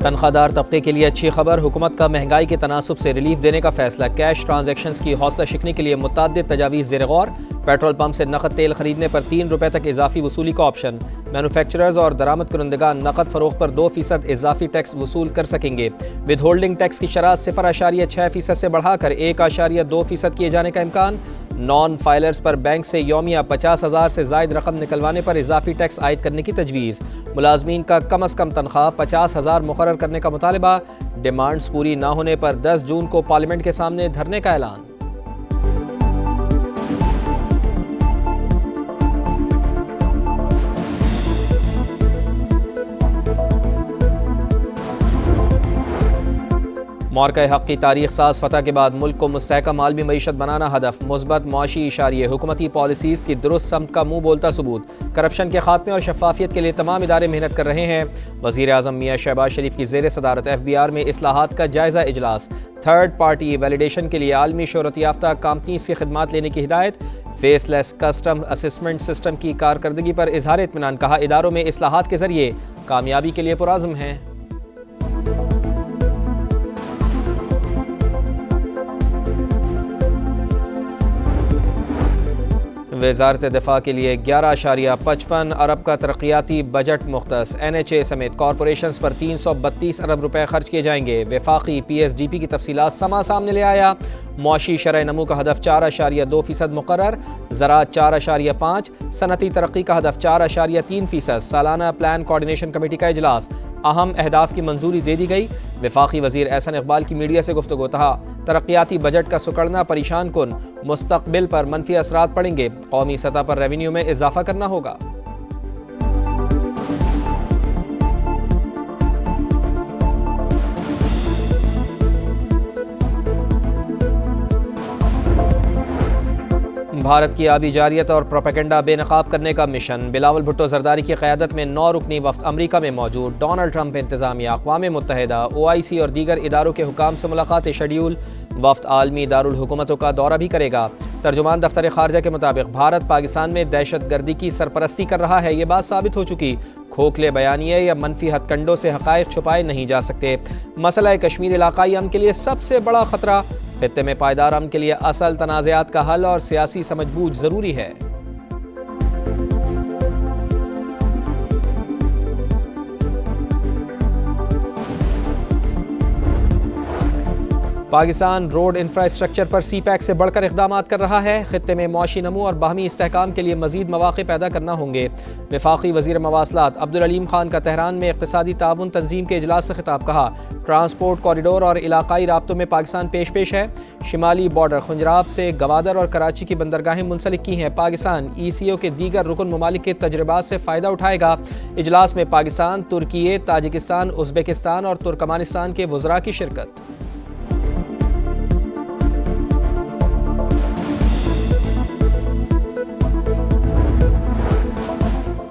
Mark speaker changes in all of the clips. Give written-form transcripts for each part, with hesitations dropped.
Speaker 1: तनख्वाहदार तबके के लिए अच्छी खबर, हुकूमत का महंगाई के तनासुब से रिलीफ देने का फैसला। कैश ट्रांजैक्शंस की हौसला शिकने के लिए मुतअद्दिद तजावीज़ ज़ेर गौर। पेट्रोल पंप से नकद तेल खरीदने पर 3 रुपये तक इजाफी वसूली का ऑप्शन। मैनुफैक्चरर्स और दरामद कुनंदगान नकद फरोख्त पर 2% इजाफी टैक्स वसूल कर सकेंगे। विद होल्डिंग टैक्स की शरह 0.6% से बढ़ाकर 1.2% किए जाने का इम्कान। नॉन फाइलर्स पर बैंक से यौमिया 50,000 से जायद रकम निकलवाने पर इजाफी टैक्स आयद करने की तजवीज़। मुलाजमीन का कम अज़ कम तनख्वाह 50,000 मुकर्रर करने का मुतालबा। डिमांड्स पूरी ना होने पर 10 जून को पार्लियामेंट के सामने धरने का ऐलान। मौरक़ा हक़ की तारीख साज फतह के बाद मुल्क को मुस्तहकम आलमी मईशत बनाना हदफ। मुस्बत मुआशी इशारिये, हुकूमती पॉलिसीज़ की दुरुस्त समत का मुँह बोलता सबूत। करप्शन के खात्मे और शफाफियत के लिए तमाम इदारे मेहनत कर रहे हैं। वज़ीर आज़म मियाँ शहबाज शरीफ की ज़ेर सदारत FBR में इस्लाहात का जायज़ा इजलास। थर्ड पार्टी वैलिडेशन के लिए आलमी शोहरत याफ्ता कंपनीज़ की खिदमात लेने की हिदायत। फेसलेस कस्टम असेसमेंट सिस्टम की कारकर्दगी पर इजहार इत्मीनान, कहा इदारों में इस्लाहात के ज़रिए कामयाबी के लिए पुराज़म हैं। वज़ारत दिफा के लिए 11.55 अरब का तरक्याती बजट मुख्तस। NHA समेत कॉरपोरेशंस पर 332 अरब रुपए खर्च किए जाएंगे। वफाकी PSDP की तफसीलात समा सामने ले आया। मुआशी शरह नमू का हदफ 4.2% मुकर्रर, ज़राअत 4.5, सनती तरक्की का हदफ 4.3%। सालाना प्लान कोऑर्डिनेशन कमेटी का इजलास, अहम अहदाफ की मंजूरी दे दी गई। वफाकी वज़ीर एहसन इकबाल की मीडिया से गुफ्तगू, कहा तरक्याती बजट का सुकड़ना परेशान कुन, मुस्तकबिल पर मनफी असरात पड़ेंगे। कौमी सतह पर रेवेन्यू में इजाफा करना होगा। भारत की आबी जारियत और प्रोपेगेंडा बेनकाब करने का मिशन। बिलावल भुट्टो जरदारी की क़यादत में 9 रुकनी वफ़द अमरीका में मौजूद। डोनाल्ड ट्रंप इंतज़ामिया, अक़वाम मुत्तहिदा, OIC और दीगर इदारों के हुकाम से मुलाकात शेड्यूल। वफ़द आलमी दारुल हुकूमतों का दौरा भी करेगा। तर्जुमान दफ्तर ख़ारजा के मुताबिक भारत पाकिस्तान में दहशत गर्दी की सरपरस्ती कर रहा है, ये बात साबित हो चुकी। खोखले बयानिए या मनफी हथकंडों से हक़ाइक़ छुपाए नहीं जा सकते। मसला कश्मीर इलाकाई अमन के लिए सबसे बड़ा ख़तरा। खित्ते में पायदार अमन के लिए असल तनाज़ात का हल और सियासी समझबूझ ज़रूरी है। पाकिस्तान रोड इंफ्रास्ट्रक्चर पर CPEC से बढ़कर इक़दाम कर रहा है। खित्ते में मुआशी नमू और बाहमी इस्तेहकाम के लिए मज़ीद मौक़े पैदा करना होंगे। वफाकी वज़ीर मवासलात अब्दुल अलीम खान का तेहरान में इक़्तिसादी ताउन तंजीम के इजलास से खिताब, कहा ट्रांसपोर्ट कॉरिडोर और इलाकाई राब्तों में पाकिस्तान पेश है। शिमाली बॉर्डर खुंजराब से गवादर और कराची की बंदरगाहें मुंसलिक की हैं। पाकिस्तान ECO के दीगर रुकन ममालिक के तजर्बात से फ़ायदा उठाएगा। इजलास में पाकिस्तान, तुर्की, ताजिकिस्तान, उज़्बेकिस्तान और तुर्कमानिस्तान के वज़रा की शिरकत।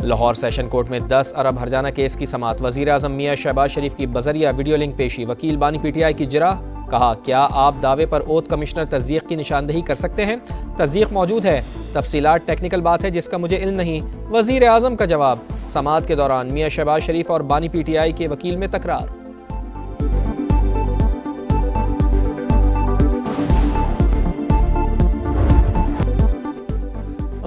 Speaker 1: लाहौर सेशन कोर्ट में 10 अरब हर्जाना केस की समाअत। वज़ीर आज़म मियाँ शहबाज शरीफ की बजरिया वीडियो लिंक पेशी। वकील बानी PTI की जिरा, कहा क्या आप दावे पर ओथ कमिश्नर तस्दीक की निशानदही कर सकते हैं? तस्दीक मौजूद है, तफसीलात टेक्निकल बात है जिसका मुझे इल्म नहीं। वज़ीर आज़म का जवाब। समाअत के दौरान मियाँ शहबाज शरीफ और बानी PTI के वकील में तकरार।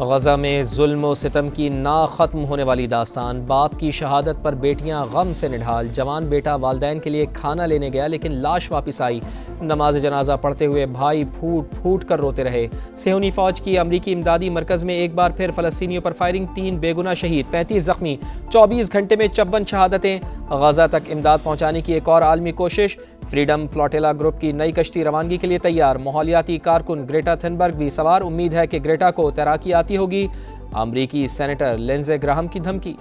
Speaker 1: गज़ा में जुल्म व सितम की ना ख़त्म होने वाली दास्तान। बाप की शहादत पर बेटियां गम से निढाल। जवान बेटा वालदैन के लिए खाना लेने गया लेकिन लाश वापस आई। नमाज जनाजा पढ़ते हुए भाई फूट फूट कर रोते रहे। सेहूनी फ़ौज की अमरीकी इमदादी मरकज़ में एक बार फिर फ़लस्तीनियों पर फायरिंग, 3 बेगुनाह शहीद, 35 ज़ख्मी। 24 घंटे में 54 शहादतें। गज़ा तक इमदाद पहुँचाने की एक और आलमी कोशिश। फ्रीडम फ्लोटिला ग्रुप की नई कश्ती रवानगी के लिए तैयार। माहौलियाती कारकुन ग्रेटा थनबर्ग भी सवार। उम्मीद है कि ग्रेटा को तैराकी आती होगी। अमरीकी सेनेटर लिंडसे ग्राहम की धमकी।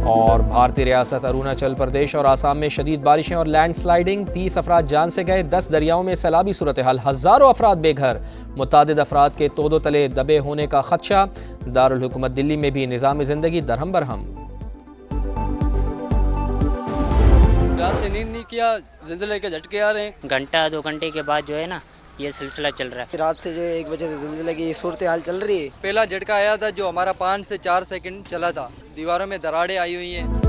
Speaker 1: और भारतीय रियासत अरुणाचल प्रदेश और आसाम में शदीद बारिशें और लैंडस्लाइडिंग। 30 अफराद जान से गए, 10 दरियाओं में सैलाबी सूरत हाल। हज़ारों अफराद बेघर। मुतादिद अफराद के तोदो तले दबे होने का खदशा। दारुल हुकूमत दिल्ली में भी निज़ाम ज़िंदगी दरहम बरहम।
Speaker 2: रात से नींद नहीं किया, ज़िंदगी के झटके आ रहे हैं।
Speaker 3: घंटा 2 घंटे के बाद जो है ना
Speaker 2: ये सिलसिला चल रहा है।
Speaker 3: रात से जो है 1 बजे से ज़िंदगी की सूरत हाल चल रही है।
Speaker 4: पहला झटका आया था जो हमारा 5 से 4 सेकंड चला था। दीवारों में दरारें आई हुई हैं।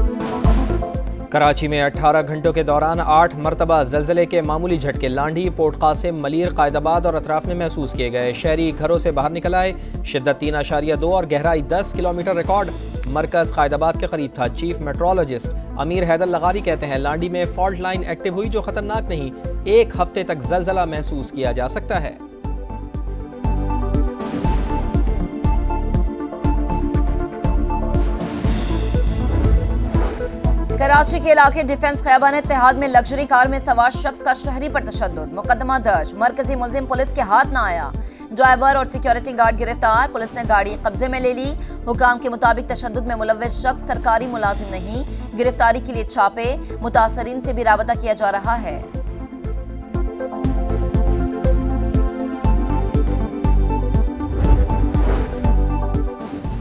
Speaker 1: कराची में 18 घंटों के दौरान 8 मरतबा ज़लज़ले के मामूली झटके लांडी, पोर्ट कासिम, मलीर, कायदाबाद और अतराफ में महसूस किए गए। शहरी घरों से बाहर निकल आए। शिद्दत 3.2 और गहराई 10 किलोमीटर रिकॉर्ड। मरकज़ कायदाबाद के करीब था। चीफ मेट्रोलॉजिस्ट अमीर हैदर लगारी कहते हैं लांडी में फॉल्ट लाइन एक्टिव हुई जो खतरनाक नहीं। 1 हफ्ते तक ज़लज़ला महसूस किया जा सकता है।
Speaker 5: कराची के इलाके डिफेंस खयाबान इत्तेहाद में लग्जरी कार में सवार शख्स का शहरी पर तशद्दुद, मुकदमा दर्ज। मरकजी मुलजिम पुलिस के हाथ न आया। ड्राइवर और सिक्योरिटी गार्ड गिरफ्तार। पुलिस ने गाड़ी कब्जे में ले ली। हुकाम के मुताबिक तशद्दुद में मुलव्विस शख्स सरकारी मुलाजिम नहीं। गिरफ्तारी के लिए छापे। मुतासरीन से भी राबता किया जा रहा है।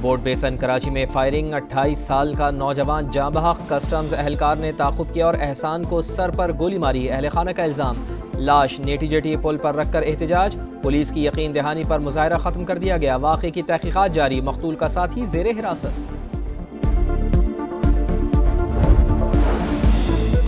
Speaker 5: बोर्ड बेसन कराची में फायरिंग, 28 साल का नौजवान जाँ बहक। कस्टम्स एहलकार ने ताक़ुब किया और एहसान को सर पर गोली मारी। अहले खाना का इल्ज़ाम। लाश नेटी जेटी पुल पर रखकर एहतजाज। पुलिस की यकीन दहानी पर मुजाहरा खत्म कर दिया गया। वाक़े की तहकीकात जारी। मकतूल का साथी ज़ेरे हिरासत।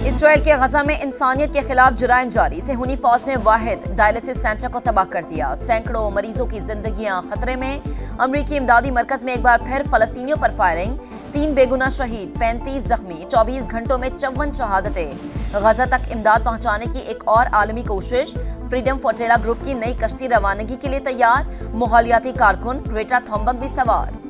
Speaker 5: इसराइल के गजा में इंसानियत के खिलाफ जराइम जारी। सेहूनी फौज ने वाहिद डायलिसिस सेंटर को तबाह कर दिया। सैकड़ों मरीजों की जिंदगियां खतरे में। अमरीकी इमदादी मरकज में एक बार फिर फलस्तीनियों पर फायरिंग। 3 बेगुनाह शहीद, 35 जख्मी। 24 घंटों में 54 शहादतें। गजा तक इमदाद पहुंचाने की एक और आलमी कोशिश। फ्रीडम फोटेला ग्रुप की नई कश्ती रवानगी के लिए तैयार। माहौलियाती कारकुन ग्रेटा थॉम्बक भी सवार।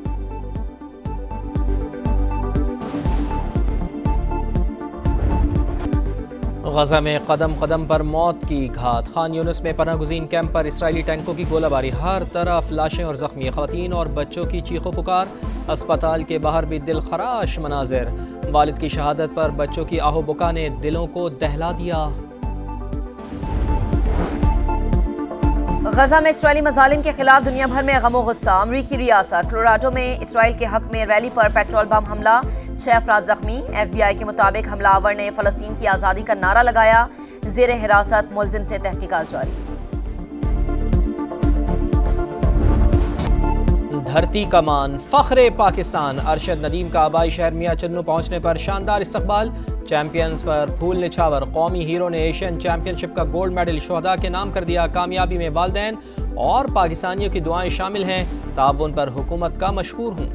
Speaker 5: गजा में कदम कदम पर मौत की घात। खान यूनिस में पनाह गुज़ीन कैंप पर इसराइली टैंकों की गोलाबारी। हर तरफ लाशें और जख्मी। ख़वातीन और बच्चों की चीखों पुकार। अस्पताल के बाहर भी दिल खराश मनाजिर। वालिद की शहादत पर बच्चों की आहो बुका ने दिलों को दहला दिया। गजा में इसराइली मजालिम के खिलाफ दुनिया भर में गमो गुस्सा। अमरीकी रियासत कोलोराडो में इसराइल के हक में रैली पर पेट्रोल बम हमला। 6 अफराद जख्मी। FBI के मुताबिक हमलावर ने फलस्तीन की आज़ादी का नारा लगाया। ज़ेरे हिरासत मुलजिम से तहकीकात जारी। धरती कमान फख्रे पाकिस्तान। अरशद नदीम का आबाई शहर मियां चन्नू पहुंचने पर शानदार इस्तकबाल। चैंपियंस पर फूल निछावर। कौमी हीरो ने एशियन चैंपियनशिप का गोल्ड मेडल शुहदा के नाम कर दिया। कामयाबी में वालिदैन और पाकिस्तानियों की दुआएं शामिल हैं। ताउन पर हुकूमत का मशकूर हूं।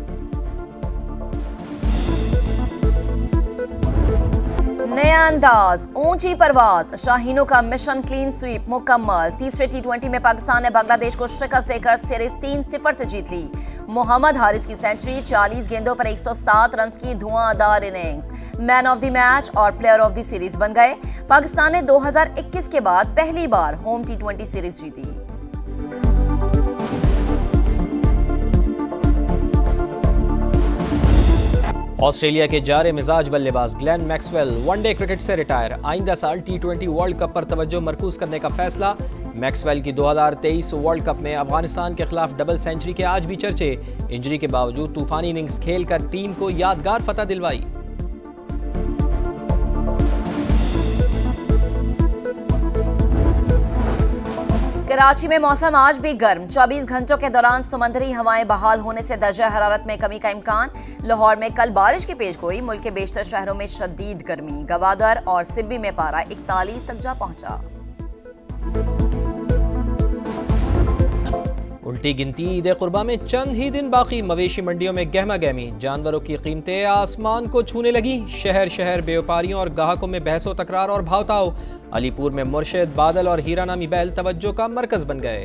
Speaker 5: नया अंदाज, ऊंची परवाज। शाहीनों का मिशन क्लीन स्वीप मुकम्मल। तीसरे T20 में पाकिस्तान ने बांग्लादेश को शिकस्त देकर सीरीज 3-0 से जीत ली। मोहम्मद हारिस की सेंचुरी। 40 गेंदों पर 107 रन की धुआंधार innings. Man of the match और प्लेयर ऑफ द सीरीज बन गए। पाकिस्तान ने 2021 के बाद पहली बार होम T20 सीरीज जीती। ऑस्ट्रेलिया के जारे मिजाज बल्लेबाज ग्लेन मैक्सवेल वनडे क्रिकेट से रिटायर। आइंदा साल T20 वर्ल्ड कप पर तवज्जो मरकूज करने का फैसला। मैक्सवेल की 2023 वर्ल्ड कप में अफगानिस्तान के खिलाफ डबल सेंचुरी के आज भी चर्चे। इंजरी के बावजूद तूफानी इनिंग्स खेलकर टीम को यादगार फतह दिलवाई। कराची में मौसम आज भी गर्म। 24 घंटों के दौरान समुद्री हवाएं बहाल होने से दर्जा हरारत में कमी का इम्कान। लाहौर में कल बारिश की पेशगोई। मुल्क के बेशतर शहरों में शदीद गर्मी। गवादर और सिब्बी में पारा 41 तक जा पहुंचा। उल्टी गिनती ईद कुर्बा में चंद ही दिन बाकी। मवेशी मंडियों में गहमा गहमी। जानवरों की कीमतें आसमान को छूने लगी। शहर शहर व्यापारियों और ग्राहकों में बहसो तकरार और भावताव। अलीपुर में मुर्शिद, बादल और हीरा नामी बैल तवज्जो का मरकज बन गए।